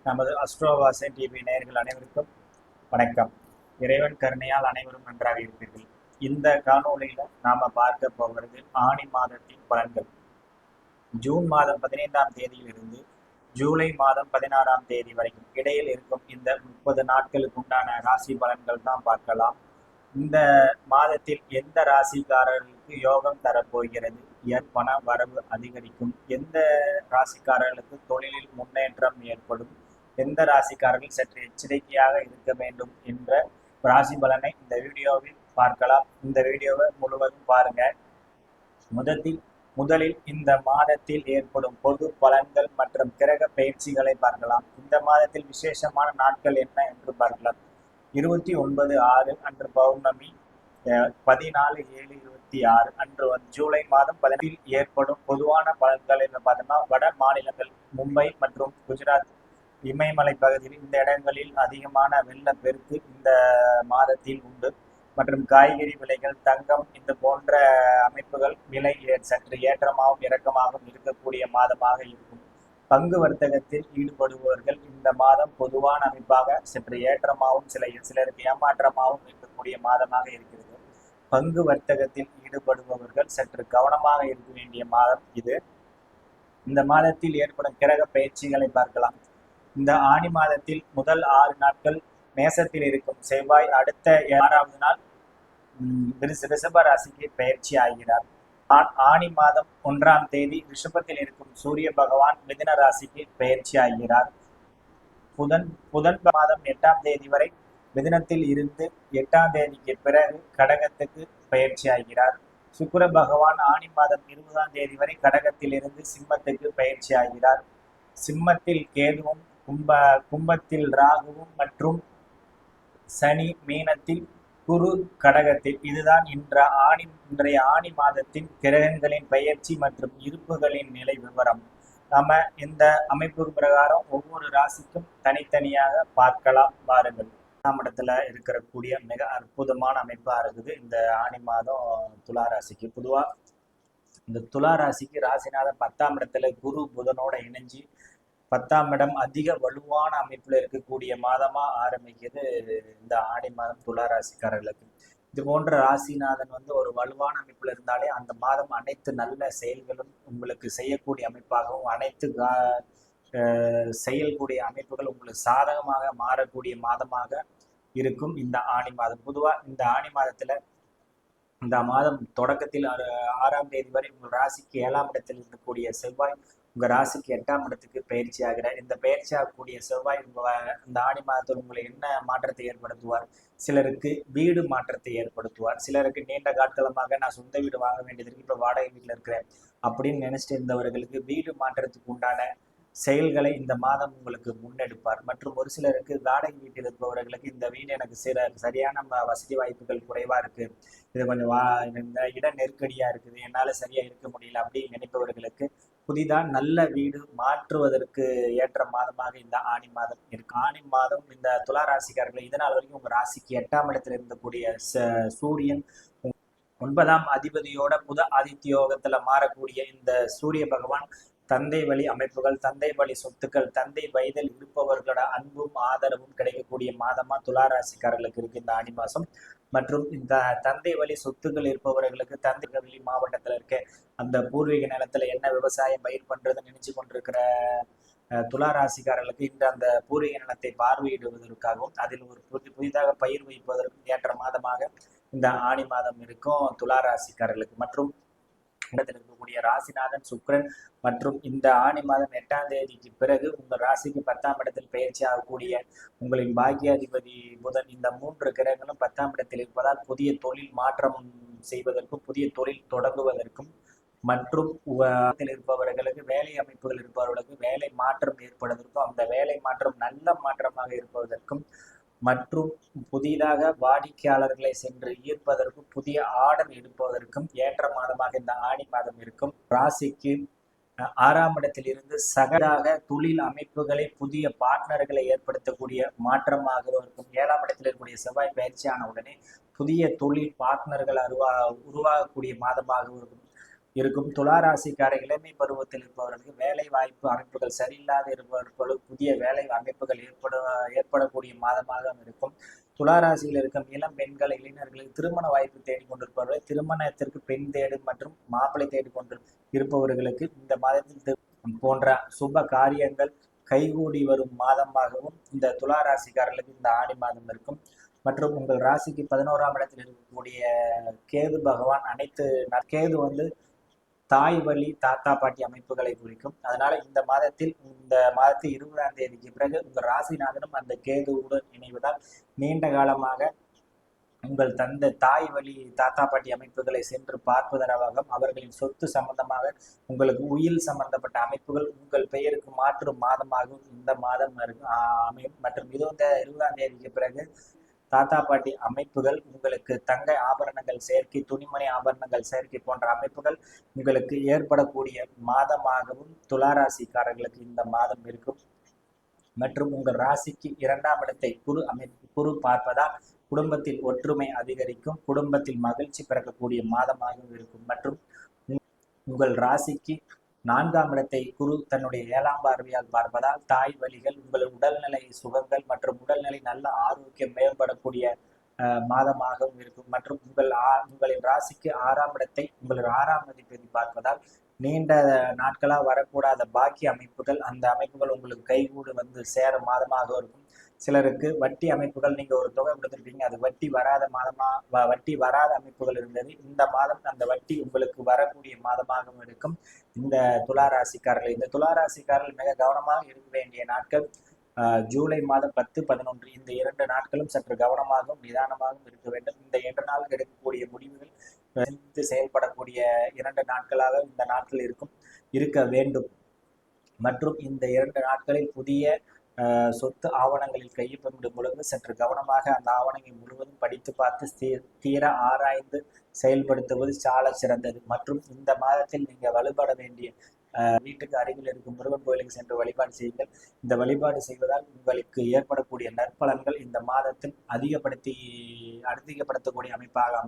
நமது அஸ்ட்ரோவாசன் டிவி நேயர்கள் அனைவருக்கும் வணக்கம். இறைவன் கருணையால் அனைவரும் நன்றாக இருப்பீர்கள். இந்த காணொளியில நாம பார்க்க போகிறது ஆணி மாதத்தின் பலன்கள். ஜூன் மாதம் 15ஆம் தேதியிலிருந்து ஜூலை மாதம் 16ஆம் தேதி வரைக்கும் இடையில் இருக்கும் இந்த 30 நாட்களுக்கு உண்டான ராசி பலன்கள் தான் பார்க்கலாம். இந்த மாதத்தில் எந்த ராசிக்காரர்களுக்கு யோகம் தரப்போகிறது, பண வரவு அதிகரிக்கும், எந்த ராசிக்காரர்களுக்கு தொழிலில் முன்னேற்றம் ஏற்படும், எந்த ராசிக்காரர்கள் சற்று எச்சரிக்கையாக இருக்க வேண்டும் என்ற ராசி பலனை இந்த வீடியோவில் பார்க்கலாம். இந்த வீடியோவை முழுவதும் பாருங்க. முதலில் இந்த மாதத்தில் ஏற்படும் பொது பலன்கள் மற்றும் கிரக பயிற்சிகளை பார்க்கலாம். இந்த மாதத்தில் விசேஷமான நாட்கள் என்ன என்று பார்க்கலாம். 29/6 அன்று பௌர்ணமி, 14/7/26 அன்று ஜூலை மாதம் 10 ஏற்படும் பொதுவான பலன்கள் என்று பார்த்தோம்னா, வட மாநிலங்கள் மும்பை மற்றும் குஜராத் இமயமலை பகுதியில் இந்த இடங்களில் அதிகமான வெள்ளப்பெருக்கு இந்த மாதத்தில் உண்டு. மற்றும் காய்கறி விலைகள், தங்கம் இந்த போன்ற அமைப்புகள் விலை சற்று ஏற்றமாகவும் இறக்கமாகவும் இருக்கக்கூடிய மாதமாக இருக்கும். பங்கு வர்த்தகத்தில் ஈடுபடுபவர்கள் இந்த மாதம் பொதுவான அமைப்பாக சற்று ஏற்றமாகவும் சிலருக்கு ஏமாற்றமாகவும் இருக்கக்கூடிய மாதமாக இருக்கிறது. பங்கு வர்த்தகத்தில் ஈடுபடுபவர்கள் சற்று கவனமாக இருக்க வேண்டிய மாதம் இது. இந்த மாதத்தில் ஏற்படும் கிரக பயிற்சிகளை பார்க்கலாம். இந்த ஆணி மாதத்தில் முதல் 6 நாட்கள் மேசத்தில் இருக்கும் செவ்வாய் அடுத்த 6வது நாள் ரிஷப ராசிக்கு பயிற்சி ஆகிறார். ஆணி மாதம் 1ஆம் தேதி ரிஷபத்தில் இருக்கும் சூரிய பகவான் மிதுன ராசிக்கு பயிற்சி ஆகிறார். புதன் மாதம் 8ஆம் தேதி வரை மிதுனத்தில் இருந்து 8ஆம் தேதிக்கு பிறகு கடகத்துக்கு பயிற்சி ஆகிறார். சுக்கிர பகவான் ஆணி மாதம் 20ஆம் தேதி வரை கடகத்தில் இருந்து சிம்மத்துக்கு பயிற்சி ஆகிறார். சிம்மத்தில் கேதுவும், கும்பத்தில் ராகுவும் மற்றும் சனி மீனத்தில், குரு கடகத்தில். இதுதான் இன்றைய ஆணி மாதத்தின் கிரகங்களின் பயிற்சி மற்றும் இருப்புகளின் நிலை விவரம். நாம இந்த அமைப்பு பிரகாரம் ஒவ்வொரு ராசிக்கும் தனித்தனியாக பார்க்கலாம் பாருங்கள். 10ஆம் இடத்துல இருக்கக்கூடிய மிக அற்புதமான அமைப்பா இருக்குது இந்த ஆணி மாதம் துலா ராசிக்கு. பொதுவா இந்த துலா ராசிக்கு ராசிநாதன் 10ஆம் இடத்துல குரு புதனோட இணைஞ்சு 10ஆம் இடம் அதிக வலுவான அமைப்புல இருக்கக்கூடிய மாதமா ஆரம்பிக்கிறது இந்த ஆடி மாதம் துலா ராசிக்காரர்களுக்கு. இது போன்ற ராசிநாதன் ஒரு வலுவான அமைப்புல இருந்தாலே அந்த மாதம் அனைத்து நல்ல செயல்களும் உங்களுக்கு செய்யக்கூடிய அமைப்பாகவும், அனைத்து செயல்கூடிய அமைப்புகள் உங்களுக்கு சாதகமாக மாறக்கூடிய மாதமாக இருக்கும் இந்த ஆணி மாதம். பொதுவா இந்த ஆணி மாதத்துல இந்த மாதம் தொடக்கத்தில் 6ஆம் தேதி வரை உங்கள் ராசிக்கு 7ஆம் இடத்தில் இருக்கக்கூடிய செவ்வாய் உங்க ராசிக்கு 8ஆம் இடத்துக்கு பயிற்சி ஆகிறார். இந்த பயிற்சி ஆகக்கூடிய செவ்வாய் இந்த ஆணி மாதத்தில் உங்களை என்ன மாற்றத்தை ஏற்படுத்துவார்? சிலருக்கு வீடு மாற்றத்தை ஏற்படுத்துவார். சிலருக்கு நீண்ட காலமாக நான் சொந்த வீடு வாங்க வேண்டியது இப்ப வாடகை வீட்டில் இருக்கிறேன் அப்படின்னு நினைச்சிட்டு இருந்தவர்களுக்கு வீடு மாற்றத்துக்கு உண்டான செயல்களை இந்த மாதம் உங்களுக்கு முன்னெடுப்பார். மற்றும் ஒரு சிலருக்கு வாடகை வீட்டில் இருப்பவர்களுக்கு இந்த வீடு எனக்கு சரியான வசதி வாய்ப்புகள் குறைவா இருக்கு, இது கொஞ்சம் இந்த இட நெருக்கடியா இருக்குது, என்னால சரியா இருக்க முடியல அப்படின்னு நினைப்பவர்களுக்கு புதிதாக நல்ல வீடு மாற்றுவதற்கு ஏற்ற மாதமாக இந்த ஆணி மாதம் இருக்கு. ஆணி மாதம் இந்த துலா ராசிக்காரர்கள் இதனால் வரைக்கும் உங்க ராசிக்கு 8ஆம் இடத்துல இருந்தக்கூடிய சூரியன் 9ஆம் அதிபதியோட புத ஆதித்ய யோகத்துல மாறக்கூடிய இந்த சூரிய பகவான் தந்தை வழி அமைப்புகள், தந்தை வழி சொத்துக்கள், தந்தை வயதில் இருப்பவர்களோட அன்பும் ஆதரவும் கிடைக்கக்கூடிய மாதமா துலா ராசிக்காரர்களுக்கு இருக்கு இந்த ஆணி மாசம். மற்றும் இந்த தந்தை வழி சொத்துக்கள் இருப்பவர்களுக்கு தந்தை வழி மாவட்டத்துல இருக்க அந்த பூர்வீக நிலத்துல என்ன விவசாயம் பயிர் பண்றதுன்னு நினைச்சு கொண்டிருக்கிற துலா ராசிக்காரர்களுக்கு இன்று அந்த பூர்வீக நிலத்தை பார்வையிடுவதற்காகவும் அதில் ஒரு புதிதாக பயிர் வைப்பதற்கும் ஏற்ற மாதமாக இந்த ஆணி மாதம் இருக்கும் துலா ராசிக்காரர்களுக்கு. மற்றும் இடத்தில் இருக்கக்கூடிய ராசிநாதன் சுக்கிரன் மற்றும் இந்த ஆணி மாதம் 8ஆம் தேதிக்கு பிறகு உங்கள் ராசிக்கு 10ஆம் இடத்தில் பயிற்சி ஆகக்கூடிய உங்களின் பாக்கியாதிபதி புதன், இந்த 3 கிரகங்களும் 10ஆம் இடத்தில் இருப்பதால் புதிய தொழில் மாற்றம் செய்வதற்கும், புதிய தொழில் தொடங்குவதற்கும், மற்றும் இருப்பவர்களுக்கு வேலை அமைப்புகள் இருப்பவர்களுக்கு வேலை மாற்றம் ஏற்படுவதற்கும், அந்த வேலை மாற்றம் நல்ல மாற்றமாக இருப்பதற்கும், மற்றும் புதிதாக வாடிக்கையாளர்களை சென்று ஈர்ப்பதற்கும், புதிய ஆர்டர் எடுப்பதற்கும் ஏற்ற மாதமாக இந்த ஆணி மாதம் இருக்கும். ராசிக்கு 6ஆம் இடத்தில் இருந்து சகலாக தொழில் அமைப்புகளை, புதிய பார்ட்னர்களை ஏற்படுத்தக்கூடிய மாற்றமாக இருக்கும். 7ஆம் இடத்தில் இருக்கக்கூடிய செவ்வாய் பயிற்சியான உடனே புதிய தொழில் பார்ட்னர்கள் உருவாகக்கூடிய மாதமாக இருக்கும். இருக்கும். துலா ராசிக்கார இளமை பருவத்தில் இருப்பவர்களுக்கு வேலை வாய்ப்பு அமைப்புகள் சரியில்லாத இருப்பவர்களுக்கு புதிய வேலை அமைப்புகள் ஏற்படக்கூடிய மாதமாக இருக்கும். துலா ராசியில் இருக்கும் இளம் பெண்கள் இளைஞர்களுக்கு திருமண வாய்ப்பு தேடிக்கொண்டிருப்பவர்கள், திருமணத்திற்கு பெண் தேடு மற்றும் மாப்பிள்ளை தேடிக்கொண்டு இருப்பவர்களுக்கு இந்த மாதத்தில் போன்ற சுப காரியங்கள் கைகூடி வரும் மாதமாகவும் இந்த துலா ராசிக்காரர்களுக்கு இந்த ஆடி மாதம் இருக்கும். மற்றும் உங்கள் ராசிக்கு 11ஆம் இடத்தில் இருக்கக்கூடிய கேது பகவான் கேது வந்து தாய் வழி தாத்தா பாட்டி அமைப்புகளை குறிக்கும். அதனால இந்த மாதத்தில் 20ஆம் தேதிக்கு பிறகு உங்கள் ராசிநாதனும் அந்த கேதுவுடன் இணைவதால் நீண்ட காலமாக உங்கள் தாய் வழி தாத்தா பாட்டி அமைப்புகளை சென்று பார்ப்பதற்காக அவர்களின் சொத்து சம்பந்தமாக உங்களுக்கு உயில் சம்பந்தப்பட்ட அமைப்புகள் உங்கள் பெயருக்கு மாற்றும் மாதமாகவும் இந்த மாதம் அமையும். மற்றும் 20ஆம் தேதிக்கு பிறகு தாத்தா பாட்டி அமைப்புகள் உங்களுக்கு தங்க ஆபரணங்கள் சேர்க்கை, துணிமணி ஆபரணங்கள் சேர்க்கை போன்ற அமைப்புகள் உங்களுக்கு ஏற்படக்கூடிய மாதமாகவும் துளாராசிக்காரர்களுக்கு இந்த மாதம் இருக்கும். மற்றும் உங்கள் ராசிக்கு 2ஆம் இடத்தை குரு பார்ப்பதால் குடும்பத்தில் ஒற்றுமை அதிகரிக்கும், குடும்பத்தில் மகிழ்ச்சி பிறக்கக்கூடிய மாதமாகவும் இருக்கும். மற்றும் உங்கள் ராசிக்கு 4ஆம் இடத்தை குரு தன்னுடைய 7ஆம் பார்வையால் பார்ப்பதால் தாய் வழிகள், உங்கள் உடல்நிலை சுகங்கள் மற்றும் உடல்நிலை நல்ல ஆரோக்கியம் மேம்படக்கூடிய மாதமாகவும் இருக்கும். மற்றும் உங்களின் ராசிக்கு 6ஆம் இடத்தை உங்கள் 6ஆம் அதிபதி பார்ப்பதால் நீண்ட நாட்களாக வரக்கூடாத பாக்கி அமைப்புகள், அந்த அமைப்புகள் உங்களுக்கு கைகூடு வந்து சேர மாதமாக இருக்கும். சிலருக்கு வட்டி அமைப்புகள், நீங்க ஒரு தொகை கொடுத்துருப்பீங்க, அது வட்டி வராத அமைப்புகள் இருந்தது. இந்த மாதம் அந்த வட்டி உங்களுக்கு வரக்கூடிய மாதமாகவும் இருக்கும். இந்த துளாராசிக்காரர்கள் மிக கவனமாக இருக்க வேண்டிய நாட்கள் ஜூலை மாதம் 10, 11 இந்த 2 நாட்களும் சற்று கவனமாகவும் நிதானமாகவும் இருக்க வேண்டும். இந்த 2 நாளுக்கு எடுக்கக்கூடிய முடிவுகள் செயல்படக்கூடிய 2 நாட்களாக இந்த நாட்கள் இருக்க வேண்டும். மற்றும் இந்த 2 நாட்களில் புதிய சொத்து ஆவணங்களில் கையொப்பமிடும் பொழுது சற்று கவனமாக அந்த ஆவணங்கள் முழுவதும் படித்து பார்த்து தீர ஆராய்ந்து செயல்படுத்துவது சால சிறந்தது. மற்றும் இந்த மாதத்தில் நீங்கள் வழிபட வேண்டிய வீட்டுக்கு அருகில் இருக்கும் முருகன் கோயிலுக்கு சென்று வழிபாடு செய்யுங்கள். இந்த வழிபாடு செய்வதால் உங்களுக்கு ஏற்படக்கூடிய நற்பலன்கள் இந்த மாதத்தில் அதிகப்படுத்தக்கூடிய அமைப்பாக அமையும்.